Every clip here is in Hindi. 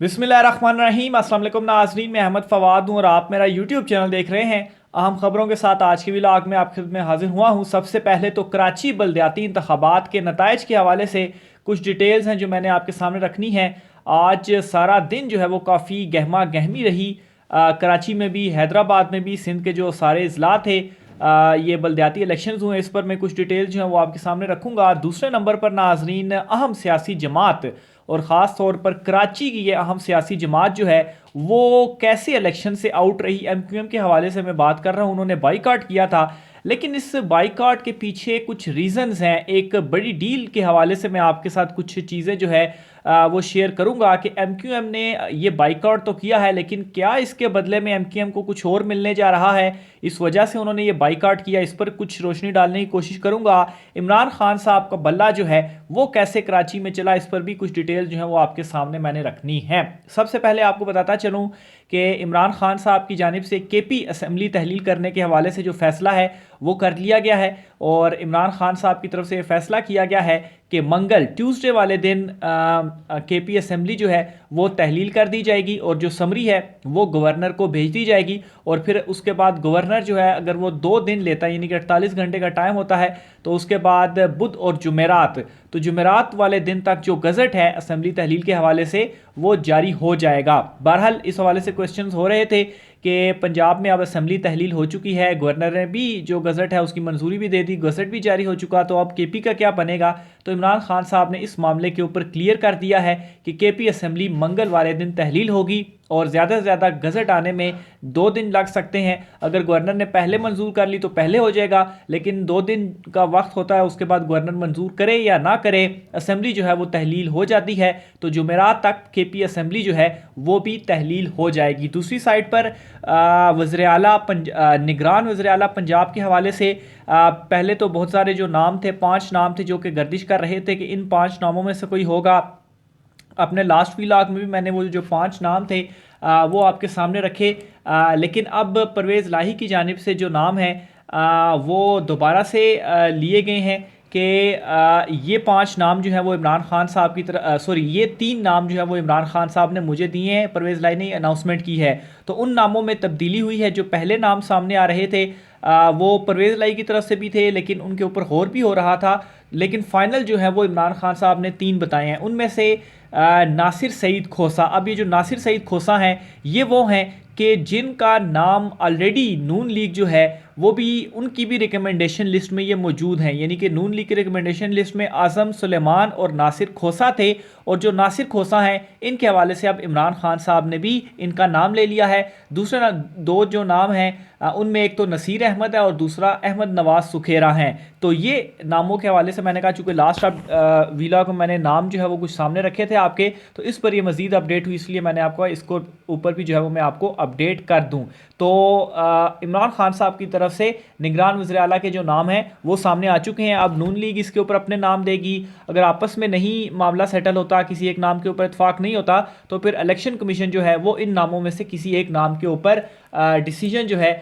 बिस्मिल्लाहिर्रहमानिर्रहीम। अस्सलाम वालेकुम नाज़रीन, मैं अहमद फ़वाद हूँ और आप मेरा यूट्यूब चैनल देख रहे हैं। अहम खबरों के साथ आज के व्लॉग में आपके खिदमत में हाजिर हुआ हूँ। सबसे पहले तो कराची बलदियाती इंतखाबात के नताइज के हवाले से कुछ डिटेल्स हैं जो मैंने आपके सामने रखनी है। आज सारा दिन जो है वो काफ़ी गहमा गहमी रही, कराची में भी, हैदराबाद में भी, सिंध के जो सारे अजला थे, ये बलदियाती इलेक्शंस हुए, इस पर मैं कुछ डिटेल्स जो हैं वो आपके सामने रखूँगा। दूसरे नंबर पर नाजरीन, अहम सियासी जमात और ख़ास तौर पर कराची की ये अहम सियासी जमात जो है वो कैसे इलेक्शन से आउट रही, MQM के हवाले से मैं बात कर रहा हूँ। उन्होंने बाईकाट किया था, लेकिन इस बाईकाट के पीछे कुछ रीज़न्स हैं। एक बड़ी डील के हवाले से मैं आपके साथ कुछ चीज़ें जो है वो शेयर करूंगा कि MQM ने ये बाईकाट तो किया है, लेकिन क्या इसके बदले में MQM को कुछ और मिलने जा रहा है, इस वजह से उन्होंने ये बाईकाट किया, इस पर कुछ रोशनी डालने की कोशिश करूंगा। इमरान खान साहब का बल्ला जो है वो कैसे कराची में चला, इस पर भी कुछ डिटेल जो है वो आपके सामने मैंने रखनी है। सबसे पहले आपको बताता चलूँ कि इमरान खान साहब की जानिब से KP असम्बली तहलील करने के हवाले से जो फैसला है वो कर लिया गया है, और इमरान खान साहब की तरफ से ये फैसला किया गया है कि मंगल ट्यूसडे वाले दिन KP असम्बली जो है वो तहलील कर दी जाएगी और जो समरी है वो गवर्नर को भेज दी जाएगी। और फिर उसके बाद गवर्नर जो है, अगर वो 2 दिन लेता है, यानी कि 48 घंटे का टाइम होता है, तो उसके बाद बुध और जुमेरात, तो जुमेरात वाले दिन तक जो गज़ट है असम्बली तहलील के हवाले से वो जारी हो जाएगा। बहरहाल इस हवाले से क्वेश्चंस हो रहे थे कि पंजाब में अब असम्बली तहलील हो चुकी है, गवर्नर ने भी जो गज़ट है उसकी मंजूरी भी दे दी, गज़ट भी जारी हो चुका, तो अब KP का क्या बनेगा। तो इमरान खान साहब ने इस मामले के ऊपर क्लियर कर दिया है कि KP असम्बली मंगल वाले दिन तहलील होगी और ज़्यादा से ज़्यादा गज़ट आने में 2 दिन लग सकते हैं। अगर गवर्नर ने पहले मंजूर कर ली तो पहले हो जाएगा, लेकिन 2 दिन का वक्त होता है, उसके बाद गवर्नर मंजूर करे या ना करे, असम्बली जो है वो तहलील हो जाती है। तो जुमेरात तक KP असम्बली जो है वो भी तहलील हो जाएगी। दूसरी साइड पर निगरान वज़ीर आला पंजाब के हवाले से पहले तो बहुत सारे जो नाम थे, 5 नाम थे जो कि गर्दिश कर रहे थे कि इन 5 नामों में से कोई होगा। अपने लास्ट व्लॉग में भी मैंने वो जो 5 नाम थे वो आपके सामने रखे, लेकिन अब परवेज़ लाही की जानिब से जो नाम है वो दोबारा से लिए गए हैं कि ये 5 नाम जो है वो इमरान खान साहब की तरफ, ये 3 नाम जो है वो इमरान खान साहब ने मुझे दिए हैं, परवेज़ लाही ने अनाउंसमेंट की है। तो उन नामों में तब्दीली हुई है। जो पहले नाम सामने आ रहे थे वो परवेज़ लाही की तरफ से भी थे, लेकिन उनके ऊपर गौर भी हो रहा था, लेकिन फाइनल जो है वो इमरान खान साहब ने 3 बताए हैं। उनमें से नासिर सईद खोसा, अब ये जो नासिर सईद खोसा हैं ये वो हैं कि जिनका नाम ऑलरेडी नून लीग जो है वो भी, उनकी भी रिकमेंडेशन लिस्ट में ये मौजूद हैं, यानी कि नून लीग की रिकमेंडेशन लिस्ट में आज़म सुलेमान और नासिर खोसा थे, और जो नासिर खोसा हैं इनके हवाले से अब इमरान खान साहब ने भी इनका नाम ले लिया है। दूसरे 2 जो नाम हैं उनमें एक तो नसीर अहमद है और दूसरा अहमद नवाज सुखेरा हैं। तो ये नामों के हवाले से मैंने कहा, चूँकि लास्ट व्लॉग में मैंने नाम जो है वो कुछ सामने रखे थे आपके, तो इस पर ये मज़ीद अपडेट हुई, इसलिए मैंने आपको इसको ऊपर भी जो है वो मैं आपको अपडेट कर दूँ। तो इमरान खान साहब की तरफ से निगरान वज़ीर आला के जो नाम हैं वो सामने आ चुके हैं। अब नून लीग इसके ऊपर अपने नाम देगी। अगर आपस में नहीं मामला सेटल होता, किसी एक नाम के ऊपर इत्फाक नहीं होता, तो फिर इलेक्शन कमीशन जो है वो इन नामों में से किसी एक नाम के ऊपर डिसीजन जो है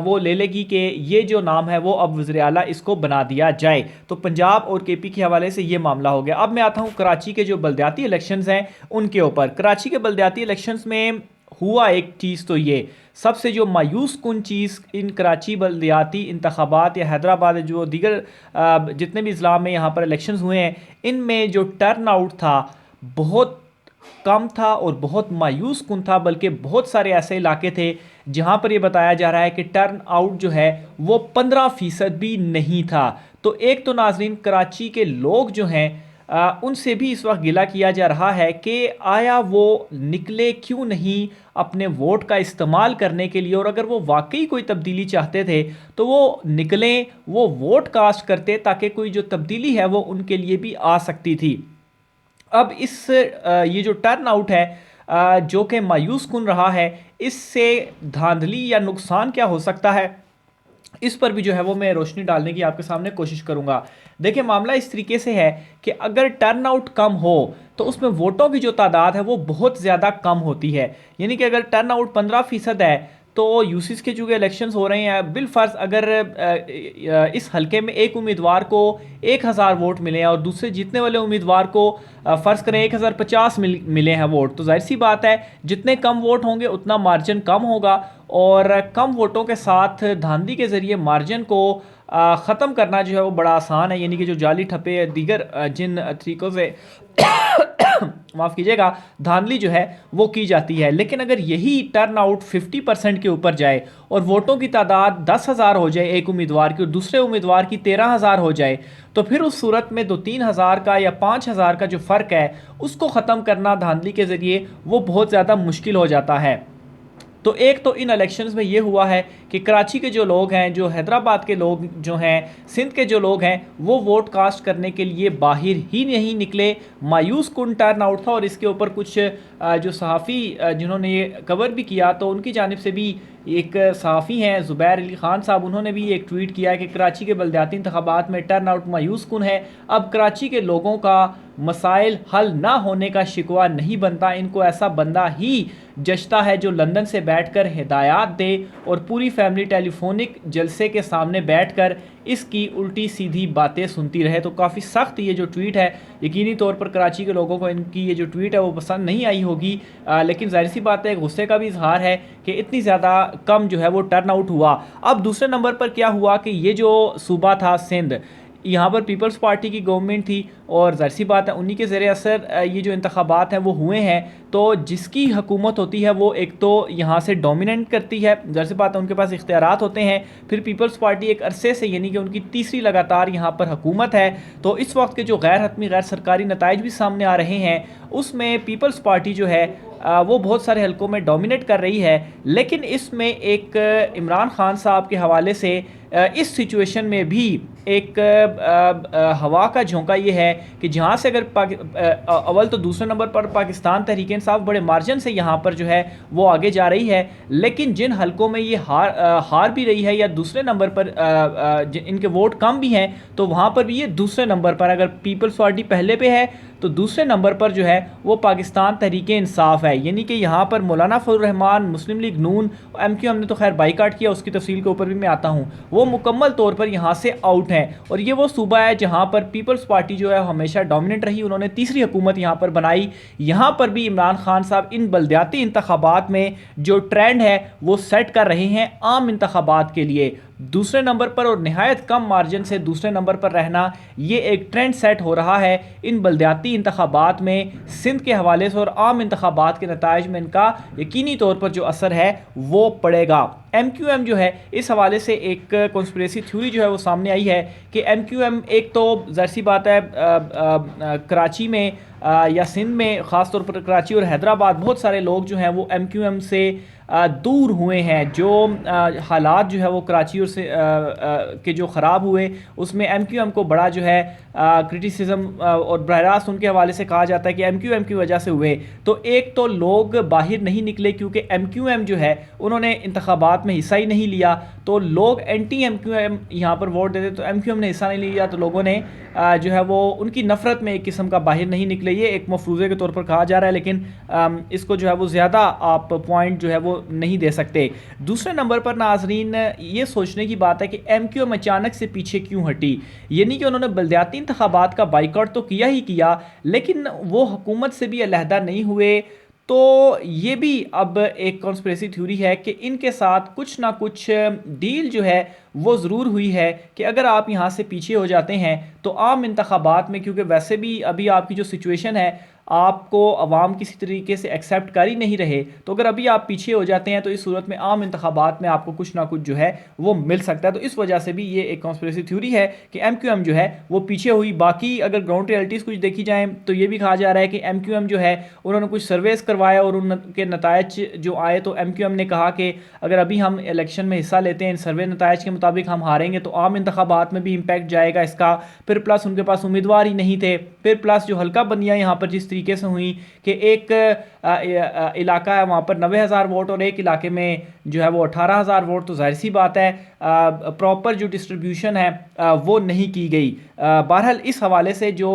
वो ले लेगी कि ये जो नाम है वो अब वज़ीर आला इसको बना दिया जाए। तो पंजाब और KP के हवाले से ये मामला हो गया। अब मैं आता हूँ कराची के जो बलदियाती इलेक्शंस हैं उनके ऊपर। कराची के बलदियाती इलेक्शंस में हुआ एक चीज़, तो ये सबसे जो मायूस कुन चीज़ इन कराची बलदियाती इंतखाबात या हैदराबाद जो दीगर जितने भी इस्लाम में यहाँ पर इलेक्शंस हुए हैं, इनमें जो टर्न आउट था बहुत कम था और बहुत मायूस कुन था। बल्कि बहुत सारे ऐसे इलाके थे जहाँ पर ये बताया जा रहा है कि टर्न आउट जो है वो 15% भी नहीं था। तो एक तो नाजरीन कराची के लोग जो हैं उनसे भी इस वक्त गिला किया जा रहा है कि आया वो निकले क्यों नहीं अपने वोट का इस्तेमाल करने के लिए, और अगर वो वाकई कोई तब्दीली चाहते थे तो वो निकलें, वो वोट कास्ट करते, ताकि कोई जो तब्दीली है वो उनके लिए भी आ सकती थी। अब ये जो टर्न आउट है जो कि मायूस कुन रहा है, इससे धांधली या नुकसान क्या हो सकता है, इस पर भी जो है वो मैं रोशनी डालने की आपके सामने कोशिश करूंगा। देखिए, मामला इस तरीके से है कि अगर टर्न आउट कम हो तो उसमें वोटों की जो तादाद है वो बहुत ज़्यादा कम होती है। यानी कि अगर टर्न आउट 15% है तो यूसीस के चूँकि इलेक्शंस हो रहे हैं, बिलफर्ज अगर इस हलके में एक उम्मीदवार को 1000 वोट मिले हैं और दूसरे जीतने वाले उम्मीदवार को फ़र्ज़ करें 1050 मिले हैं वोट, तो जाहिर सी बात है जितने कम वोट होंगे उतना मार्जिन कम होगा, और कम वोटों के साथ धांधली के ज़रिए मार्जिन को ख़त्म करना जो है वो बड़ा आसान है। यानी कि जो जाली ठप्पे दीगर जिन तरीक़ों से माफ़ कीजिएगा धांधली जो है वो की जाती है, लेकिन अगर यही टर्न आउट 50% के ऊपर जाए और वोटों की तादाद 10,000 हो जाए एक उम्मीदवार की और दूसरे उम्मीदवार की 13,000 हो जाए, तो फिर उस सूरत में 2-3 हज़ार का या 5,000 का जो फ़र्क है उसको ख़त्म करना धांधली के ज़रिए वो बहुत ज़्यादा मुश्किल हो जाता है। तो एक तो इन इलेक्शंस में ये हुआ है कि कराची के जो लोग हैं, जो हैदराबाद के लोग जो हैं, सिंध के जो लोग हैं, वो वोट कास्ट करने के लिए बाहर ही नहीं निकले। मायूस कुन टर्न आउट था, और इसके ऊपर कुछ जो सहाफ़ी जिन्होंने ये कवर भी किया, तो उनकी जानिब से भी एक सहाफ़ी हैं ज़ुबैर अली ख़ान साहब, उन्होंने भी एक ट्वीट किया है कि कराची के बलदियाती इंतखाबात में टर्न आउट मायूस कुन है। अब कराची के लोगों का मसाइल हल ना होने का शिकवा नहीं बनता, इनको ऐसा बंदा ही जचता है जो लंदन से बैठकर हिदायत दे और पूरी फैमिली टेलीफोनिक जलसे के सामने बैठकर इसकी उल्टी सीधी बातें सुनती रहे। तो काफ़ी सख्त ये जो ट्वीट है, यकीनी तौर पर कराची के लोगों को इनकी ये जो ट्वीट है वो पसंद नहीं आई होगी, लेकिन जाहिर सी बात है गुस्से का भी इजहार है कि इतनी ज़्यादा कम जो है वो टर्न आउट हुआ। अब दूसरे नंबर पर क्या हुआ कि ये जो सूबा था सिंध, यहाँ पर पीपल्स पार्टी की गवर्नमेंट थी और ज़ाहिर सी बात है उन्हीं के ज़रिए असर ये जो इंतखाबात हैं वो हुए हैं। तो जिसकी हुकूमत होती है वो एक तो यहाँ से डोमिनेट करती है, ज़ाहिर सी बात है उनके पास इख्तियारात होते हैं। फिर पीपल्स पार्टी एक अरसे से, यानी कि उनकी तीसरी लगातार यहाँ पर हुकूमत है, तो इस वक्त के जो गैर हतमी गैर सरकारी नताइज भी सामने आ रहे हैं उसमें पीपल्स पार्टी जो है वो बहुत सारे हलकों में डोमिनेट कर रही है। लेकिन इसमें एक इमरान खान साहब के हवाले से इस सिचुएशन में भी एक हवा का झोंका ये है कि जहाँ से अगर अव्वल तो दूसरे नंबर पर पाकिस्तान तहरीक इंसाफ बड़े मार्जिन से यहाँ पर जो है वो आगे जा रही है, लेकिन जिन हलकों में ये हार भी रही है या दूसरे नंबर पर इनके वोट कम भी हैं, तो वहाँ पर भी ये दूसरे नंबर पर, अगर पीपल्स पार्टी पहले पे है तो दूसरे नंबर पर जो है वो पाकिस्तान तहरीक इंसाफ है। यानी कि यहाँ पर मौलाना फजल रहमान, मुस्लिम लीग नून, MQM ने तो खैर बाईकाट किया, उसकी तफसील के ऊपर भी मैं आता हूँ, वो मुकम्मल तौर पर यहाँ से आउट हैं। और ये वो सूबा है जहाँ पर पीपल्स पार्टी जो है हमेशा डोमिनेट रही, उन्होंने तीसरी हुकूमत यहाँ पर बनाई। यहाँ पर भी इमरान खान साहब इन बलदियाती इंतखाबात में जो ट्रेंड है वो सेट कर रहे हैं आम इंतखाबात के लिए। दूसरे नंबर पर और नहायत कम मार्जिन से दूसरे नंबर पर रहना, ये एक ट्रेंड सेट हो रहा है इन बलदियाती इंतखाबात में सिंध के हवाले से, और आम इंतखाबात के नताइज में इनका यकीनी तौर पर जो असर है वो पड़ेगा। MQM जो है इस हवाले से एक कॉन्स्पिरेसी थ्योरी जो है वो सामने आई है कि MQM एक तो ज़ाहिर सी बात है कराची में या सिंध में, ख़ास तौर पर कराची और हैदराबाद, बहुत सारे लोग जो हैं वो MQM से दूर हुए हैं। जो हालात जो है वो कराची और से के जो ख़राब हुए उसमें MQM को बड़ा जो है क्रिटिसिज्म और बरह रास्त उनके हवाले से कहा जाता है कि MQM की वजह से हुए। तो एक तो लोग बाहर नहीं निकले क्योंकि MQM जो है उन्होंने इंतखाबात में हिस्सा ही नहीं लिया, तो लोग एंटी MQM यहाँ पर वोट देते, तो MQM ने हिस्सा नहीं लिया तो लोगों ने जो है वो उनकी नफ़रत में एक किस्म का बाहर नहीं निकले। ये एक मफरूज़े के तौर पर कहा जा रहा है, लेकिन इसको जो है वो ज़्यादा आप पॉइंट जो है वो नहीं दे सकते। दूसरे नंबर पर नाजरीन ये सोचने की बात है कि MQM अचानक से पीछे क्यों हटी, यानी कि उन्होंने बलदियाती इंतखाबात का बाइकआउट तो किया ही किया, लेकिन वो हुकूमत से भी अलहदा नहीं हुए। तो ये भी अब एक कॉन्स्पिरेसी थ्योरी है कि इनके साथ कुछ ना कुछ डील जो है वो ज़रूर हुई है कि अगर आप यहाँ से पीछे हो जाते हैं तो आम इंतखाबात में, क्योंकि वैसे भी अभी आपकी जो सिचुएशन है आपको अवाम किसी तरीके से एक्सेप्ट कर ही नहीं रहे, तो अगर अभी आप पीछे हो जाते हैं तो इस सूरत में आम इंतखाबात में आपको कुछ ना कुछ जो है वो मिल सकता है। तो इस वजह से भी ये एक कॉन्स्पिरेसी थ्योरी है कि MQM जो है वो पीछे हुई। बाकी अगर ग्राउंड रियलिटीज़ कुछ देखी जाएँ तो ये भी कहा जा रहा है कि MQM जो है उन्होंने कुछ सर्वेस करवाया और उनके नतायज जो आए तो MQM ने कहा कि अगर अभी हम इलेक्शन में हिस्सा लेते हैं, इन सर्वे नतायज के मुताबिक हम हारेंगे तो आम इंतखाबात में भी इम्पैक्ट जाएगा इसका। फिर प्लस उनके पास उम्मीदवार ही नहीं थे, फिर प्लस जो हल्का बंदियाँ यहाँ पर जिस तरीके से हुई कि एक इलाका है वहाँ पर 90,000 वोट और एक इलाके में जो है वो 18,000 वोट, तो जाहिर सी बात है प्रॉपर जो डिस्ट्रीब्यूशन है वो नहीं की गई। बहरहाल इस हवाले से जो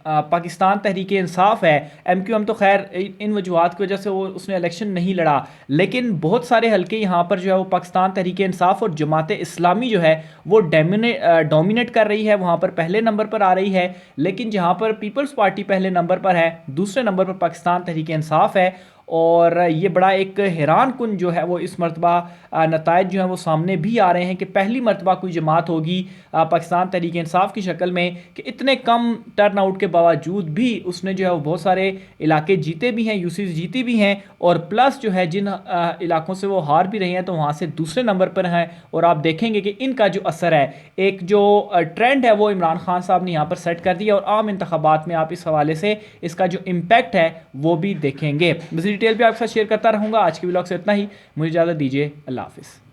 पाकिस्तान तहरीक इंसाफ है, MQM तो खैर इन वजूहात की वजह से वो उसने इलेक्शन नहीं लड़ा, लेकिन बहुत सारे हल्के यहाँ पर जो है वो पाकिस्तान तहरीक इंसाफ और जमात इस्लामी जो है वो डोमिनेट कर रही है, वहाँ पर पहले नंबर पर आ रही है। लेकिन जहाँ पर पीपल्स पार्टी पहले नंबर पर है, दूसरे नंबर पर पाकिस्तान तहरीक इंसाफ है। और ये बड़ा एक हैरान कुन जो है वो इस मरतबा नतायज जो है वो सामने भी आ रहे हैं कि पहली मरतबा कोई जमात होगी पाकिस्तान तहरीक इंसाफ की शक्ल में कि इतने कम टर्न आउट के बावजूद भी उसने जो है वो बहुत सारे इलाके जीते भी हैं, यूसीज जीती भी हैं, और प्लस जो है जिन इलाकों से वो हार भी रहे हैं तो वहाँ से दूसरे नंबर पर हैं। और आप देखेंगे कि इनका जो असर है, एक जो ट्रेंड है वो इमरान खान साहब ने यहाँ पर सेट कर दिया, और आम इंतखाबात में आप इस हवाले से इसका जो इम्पैक्ट है वो भी देखेंगे। डिटेल भी आपके साथ शेयर करता रहूँगा। आज के व्लॉग से इतना ही, मुझे इजाज़त दीजिए। अल्लाह हाफिज़।